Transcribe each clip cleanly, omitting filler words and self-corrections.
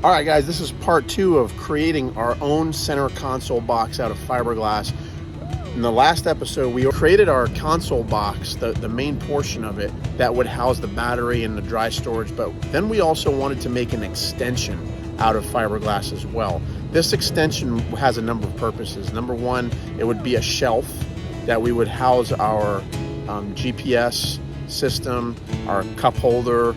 All right, guys, this is part 2 of creating our own center console box out of fiberglass. In the last episode, we created our console box, the main portion of it, that would house the battery and the dry storage, but then we also wanted to make an extension out of fiberglass as well. This extension has a number of purposes. Number one, it would be a shelf that we would house our GPS system, our cup holder,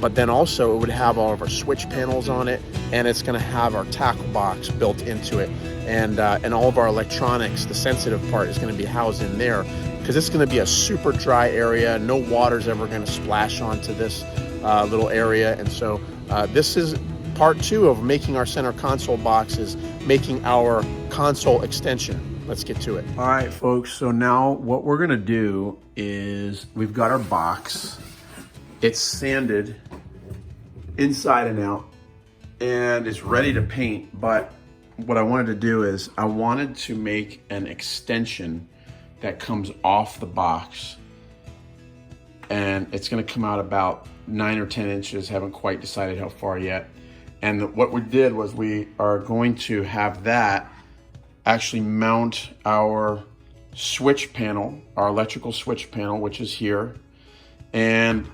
but then also it would have all of our switch panels on it, and it's going to have our tackle box built into it, and all of our electronics. The sensitive part is going to be housed in there because it's going to be a super dry area. No water's ever going to splash onto this little area, and so this is part 2 of making our center console box, is making our console extension. Let's get to it. All right, folks, so now what we're going to do is we've got our box. It's sanded inside and out, and it's ready to paint. But what I wanted to do is I wanted to make an extension that comes off the box, and it's going to come out about 9 or 10 inches. Haven't quite decided how far yet. And what we did was we are going to have that actually mount our switch panel, our electrical switch panel, which is here. And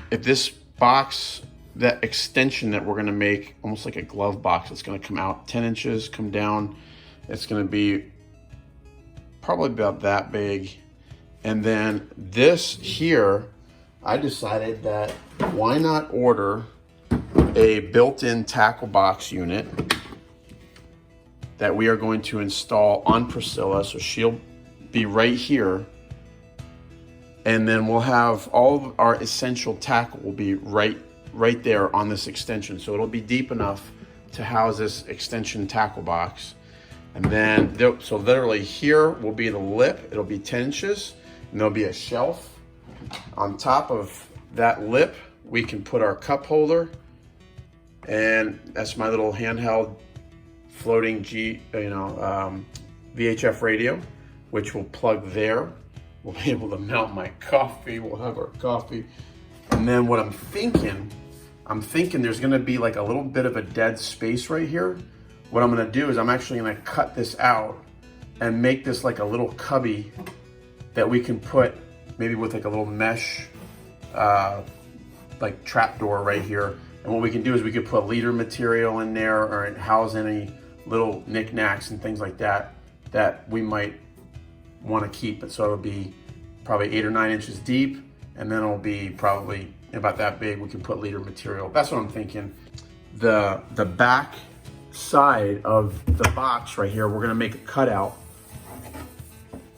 if this box, that extension that we're going to make, almost like a glove box, it's going to come out 10 inches, come down. It's going to be probably about that big. And then this here, I decided that why not order a built-in tackle box unit that we are going to install on Priscilla. So she'll be right here. And then we'll have all of our essential tackle will be right there on this extension. So it'll be deep enough to house this extension tackle box. And then, so literally here will be the lip. It'll be 10 inches, and there'll be a shelf. On top of that lip, we can put our cup holder, and that's my little handheld floating VHF radio, which will plug there. We'll be able to mount my coffee. We'll have our coffee. And then what I'm thinking there's gonna be like a little bit of a dead space right here. What I'm gonna do is I'm actually gonna cut this out and make this like a little cubby that we can put maybe with like a little mesh, like trap door right here. And what we can do is we could put leader material in there, or house any little knickknacks and things like that that we might want to keep it. So it'll be probably 8 or 9 inches deep, and then it'll be probably about that big. We can put leader material. That's what I'm thinking. The back side of the box right here, we're going to make a cutout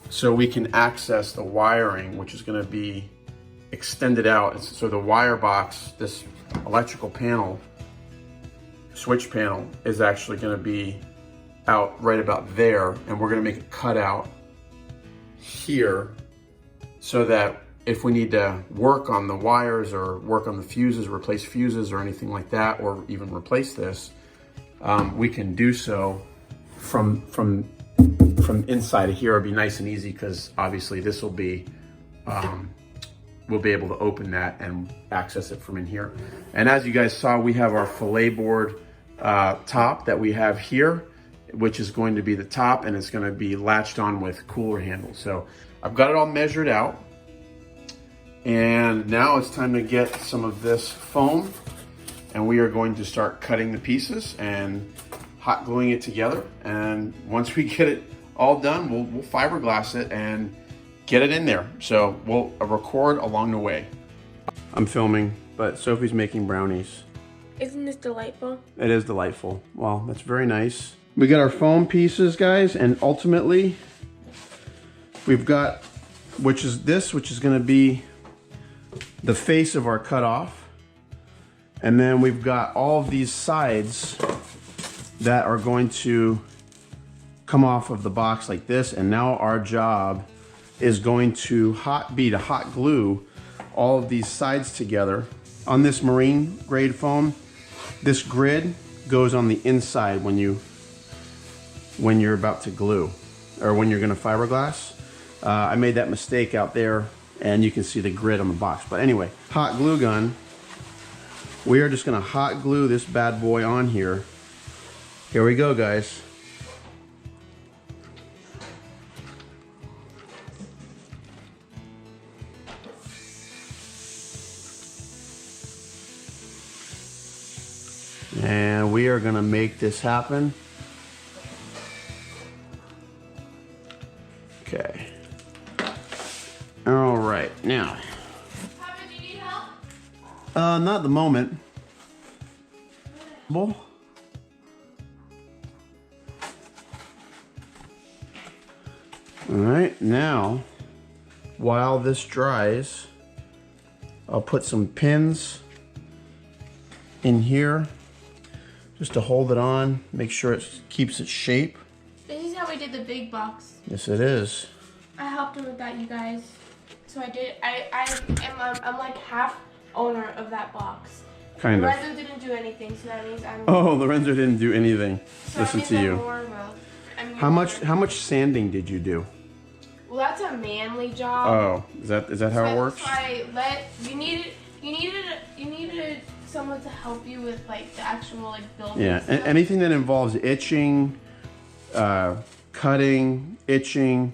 so we can access the wiring, which is going to be extended out. So the wire box, this electrical panel, switch panel, is actually going to be out right about there, and we're going to make a cutout here so that if we need to work on the wires or work on the fuses, replace fuses or anything like that, or even replace this, we can do so from inside of here. It'll be nice and easy because obviously this will be we'll be able to open that and access it from in here. And as you guys saw, we have our fillet board top that we have here, which is going to be the top, and it's going to be latched on with cooler handles. So I've got it all measured out, and now it's time to get some of this foam, and we are going to start cutting the pieces and hot gluing it together. And once we get it all done, we'll fiberglass it and get it in there. So we'll record along the way. I'm filming, but Sophie's making brownies. Isn't this delightful? It is delightful. Wow, that's very nice. We got our foam pieces, guys, and ultimately we've got, which is going to be the face of our cutoff. And then we've got all of these sides that are going to come off of the box like this. And now our job is going to hot glue all of these sides together. On this marine grade foam, this grid goes on the inside when you're about to glue, or when you're gonna fiberglass. I made that mistake out there, and you can see the grid on the box. But anyway, hot glue gun We are just gonna hot glue this bad boy on here. Here we go, guys. And we are gonna make this happen. Okay. All right, now. Papa, do you need help? Not at the moment. All right, now, while this dries, I'll put some pins in here just to hold it on, make sure it keeps its shape. This is how we did the big box. Yes, it is. I helped him with that, you guys. So I did. I'm like half owner of that box. Kind of. Lorenzo didn't do anything, so that means I'm. Oh, Lorenzo didn't do anything. So Listen to you. How much sanding did you do? Well, that's a manly job. Oh, is that how it works? So you needed someone to help you with like the actual like building. Yeah, stuff. anything that involves itching, cutting, itching,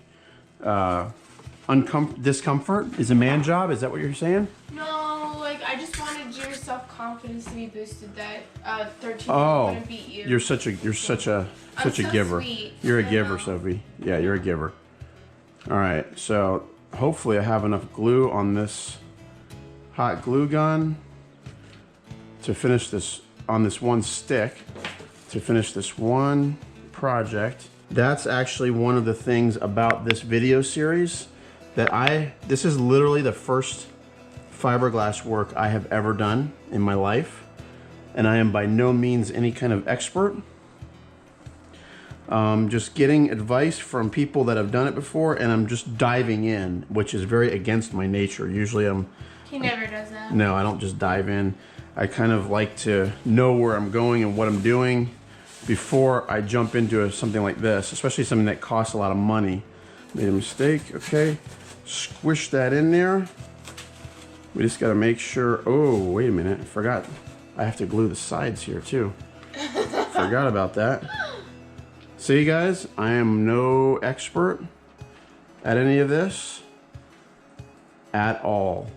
discomfort is a man job. Is that what you're saying? No, like I just wanted your self-confidence to be boosted that 13 wouldn't beat you. You're such a giver. Sweet. You're a giver, Sophie. Yeah, you're a giver. All right, so hopefully I have enough glue on this hot glue gun to finish this on this one stick, to finish this one project. That's actually one of the things about this video series that this is literally the first fiberglass work I have ever done in my life, and I am by no means any kind of expert. Just getting advice from people that have done it before, and I'm just diving in, which is very against my nature. Usually He never does that. No, I don't just dive in. I kind of like to know where I'm going and what I'm doing before I jump into something like this, especially something that costs a lot of money. Made a mistake, okay. Squish that in there. We just gotta make sure, oh, wait a minute, I forgot. I have to glue the sides here too. Forgot about that. See guys, I am no expert at any of this at all.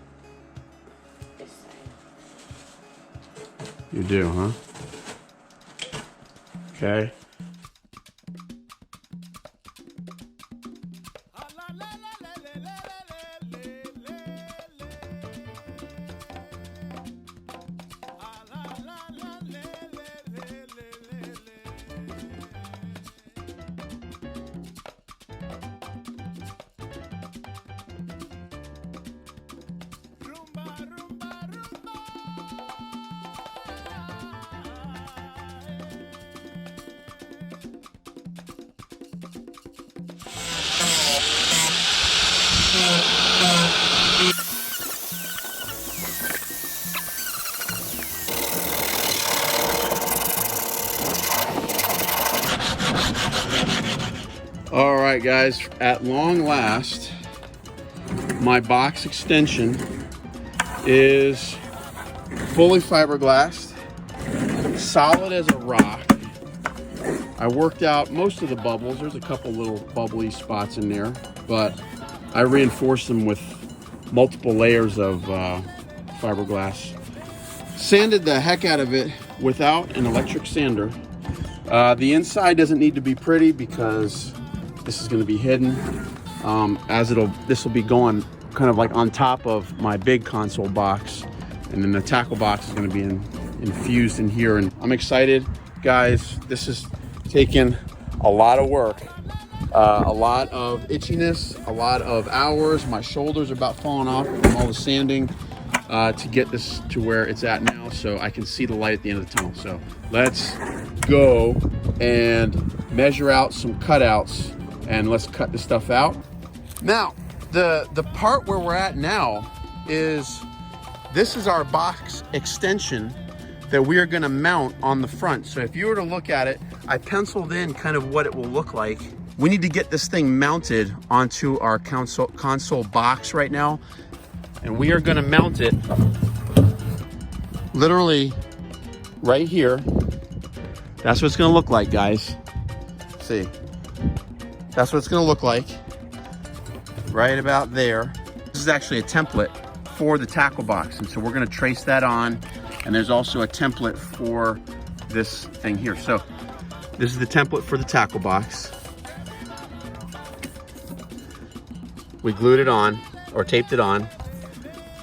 You do, huh? Okay. All right, guys, at long last, my box extension is fully fiberglassed, solid as a rock. I worked out most of the bubbles. There's a couple little bubbly spots in there, but I reinforced them with multiple layers of fiberglass. Sanded the heck out of it without an electric sander. The inside doesn't need to be pretty because this is going to be hidden. This will be going kind of like on top of my big console box, and then the tackle box is going to be infused in here. And I'm excited, guys. This is taking a lot of work, a lot of itchiness, a lot of hours. My shoulders are about falling off from all the sanding to get this to where it's at now, so I can see the light at the end of the tunnel. So let's go and measure out some cutouts, and let's cut this stuff out. Now, the part where we're at now is, this is our box extension that we are gonna mount on the front. So if you were to look at it, I penciled in kind of what it will look like. We need to get this thing mounted onto our console box right now, and we are gonna mount it literally right here. That's what it's gonna look like, guys. See, that's what it's gonna look like. Right about there. This is actually a template for the tackle box, and so we're gonna trace that on, and there's also a template for this thing here. So this is the template for the tackle box. We glued it on, or taped it on,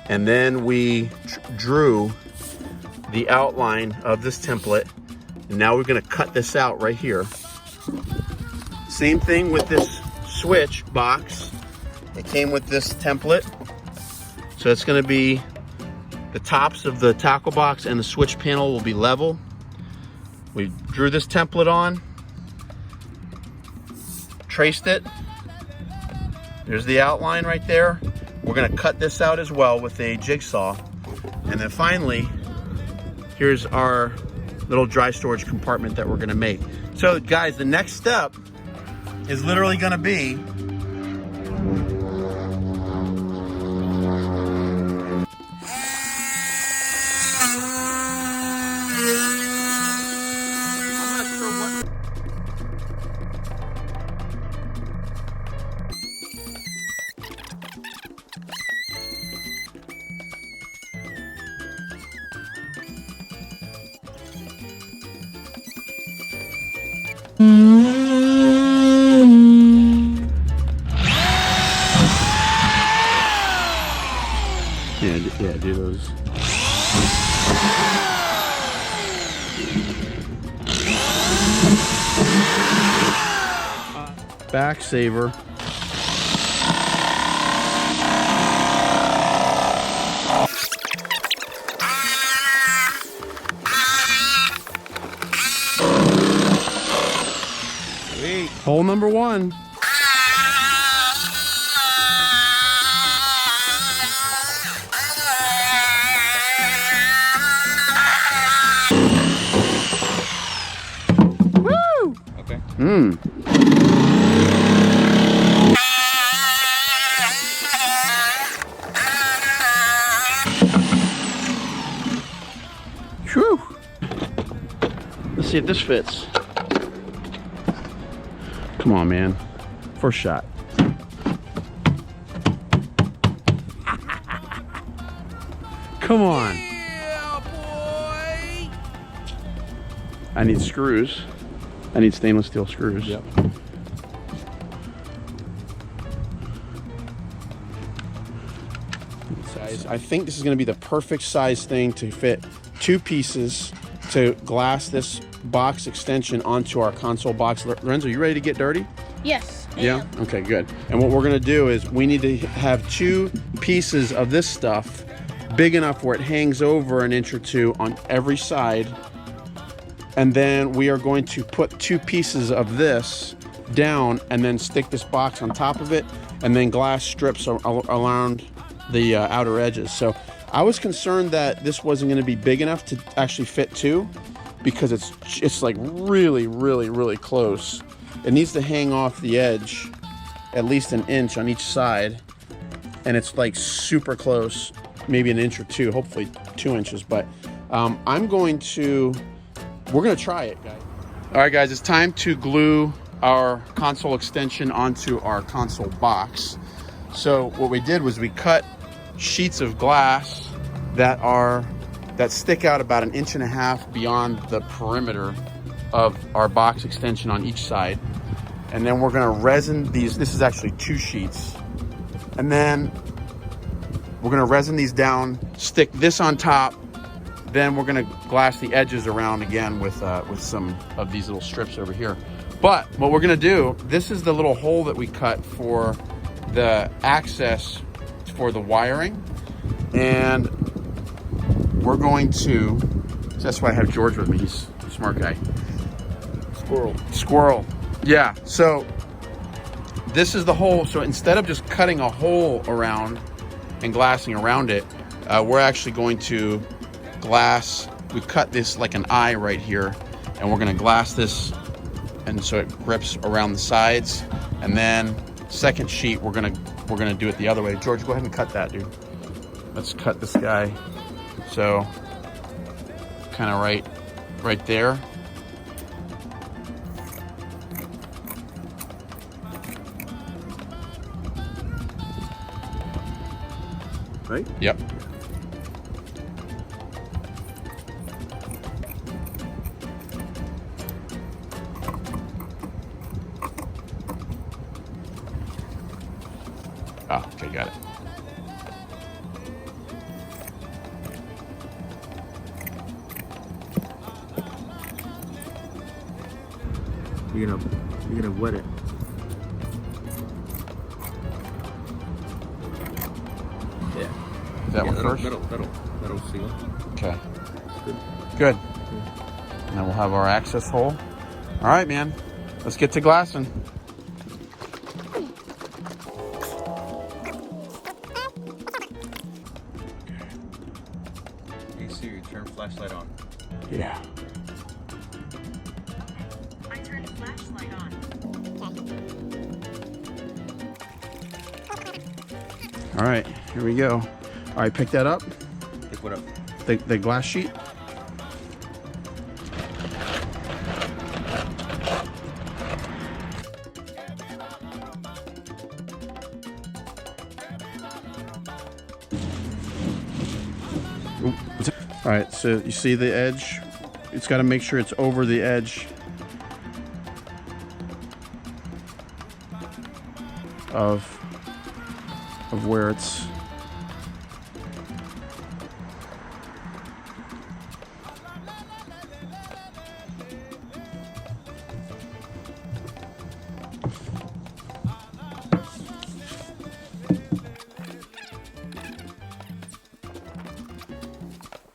and then we drew the outline of this template, and now we're gonna cut this out right here. Same thing with this switch box. It came with this template. So it's gonna be, the tops of the tackle box and the switch panel will be level. We drew this template on, traced it. There's the outline right there. We're gonna cut this out as well with a jigsaw. And then finally, here's our little dry storage compartment that we're gonna make. So guys, the next step is literally gonna be yeah, do those. Back saver. Sweet. Hole number one. Woo! Okay. Whew. Let's see if this fits. Come on, man. First shot. Come on. Yeah, boy. I need screws. I need stainless steel screws. Yep. Guys, I think this is going to be the perfect size thing to fit 2 pieces to glass this box extension onto our console box. Lorenzo, you ready to get dirty? Yes. I Yeah? am. Okay, good. And what we're gonna do is we need to have 2 pieces of this stuff big enough where it hangs over an inch or 2 on every side. And then we are going to put 2 pieces of this down and then stick this box on top of it, and then glass strips around the outer edges. So I was concerned that this wasn't gonna be big enough to actually fit 2, because it's like really close. It needs to hang off the edge at least an inch on each side, and it's like super close, maybe an inch or 2, hopefully 2 inches. But we're gonna try it, guys. All right, guys, it's time to glue our console extension onto our console box. So what we did was we cut sheets of glass that stick out about 1.5 inches beyond the perimeter of our box extension on each side. And then we're gonna resin these. This is actually 2 sheets. And then we're gonna resin these down, stick this on top. Then we're gonna glass the edges around again with some of these little strips over here. But what we're gonna do, this is the little hole that we cut for the access for the wiring. And we're going to, that's why I have George with me, he's a smart guy. Squirrel. Yeah, so this is the hole. So instead of just cutting a hole around and glassing around it, we're actually going to glass, we cut this like an eye right here, and we're gonna glass this, and so it grips around the sides. And then second sheet, we're gonna do it the other way. George, go ahead and cut that, dude. Let's cut this guy. So kind of right there. Right? Yep. Oh, okay, got it. You're gonna wet it. Yeah. Is that one first? That'll seal it. Okay. Good. And then we'll have our access hole. All right, man. Let's get to glassing. Hey Siri, turn flashlight on. Yeah. I turned flashlight on. All right, here we go. All right, pick that up. Pick what up? The glass sheet. Ooh, all right, so you see the edge? It's got to make sure it's over the edge of where it's.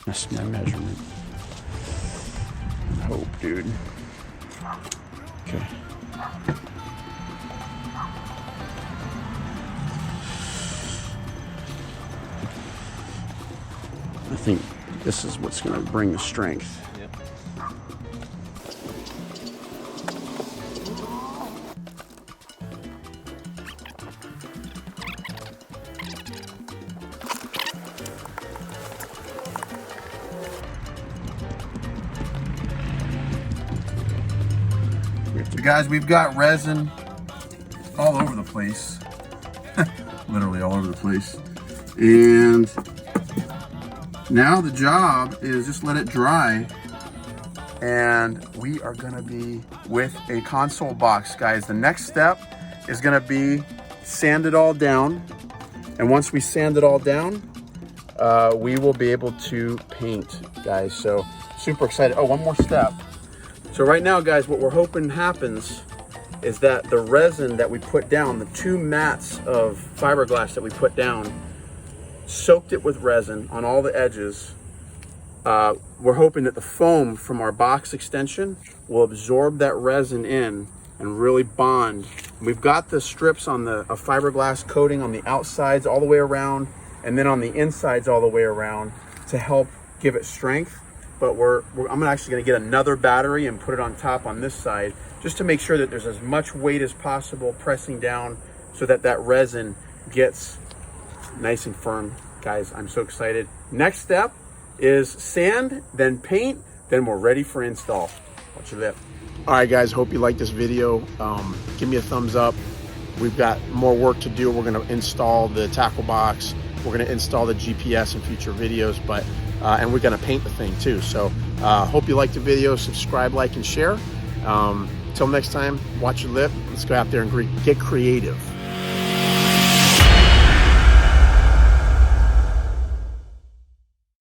That's my measurement. Hope, dude. Okay. I think this is what's going to bring the strength. Yep. So guys, we've got resin all over the place. Literally all over the place. And now the job is just let it dry. And we are gonna be with a console box, guys. The next step is gonna be sand it all down. And once we sand it all down, we will be able to paint, guys. So super excited. Oh, one more step. So right now, guys, what we're hoping happens is that the resin that we put down, the 2 mats of fiberglass that we put down, soaked it with resin on all the edges. We're hoping that the foam from our box extension will absorb that resin in and really bond. We've got the strips on a fiberglass coating on the outsides all the way around, and then on the insides all the way around to help give it strength. But I'm actually gonna get another battery and put it on top on this side, just to make sure that there's as much weight as possible pressing down so that that resin gets nice and firm. Guys, I'm so excited. Next step is sand, then paint, then we're ready for install. Watch your lip. All right, guys, hope you like this video. Give me a thumbs up. We've got more work to do. We're gonna install the tackle box. We're gonna install the GPS in future videos, but and we're gonna paint the thing too. So hope you liked the video. Subscribe, like, and share. Till next time, watch your lip. Let's go out there and get creative.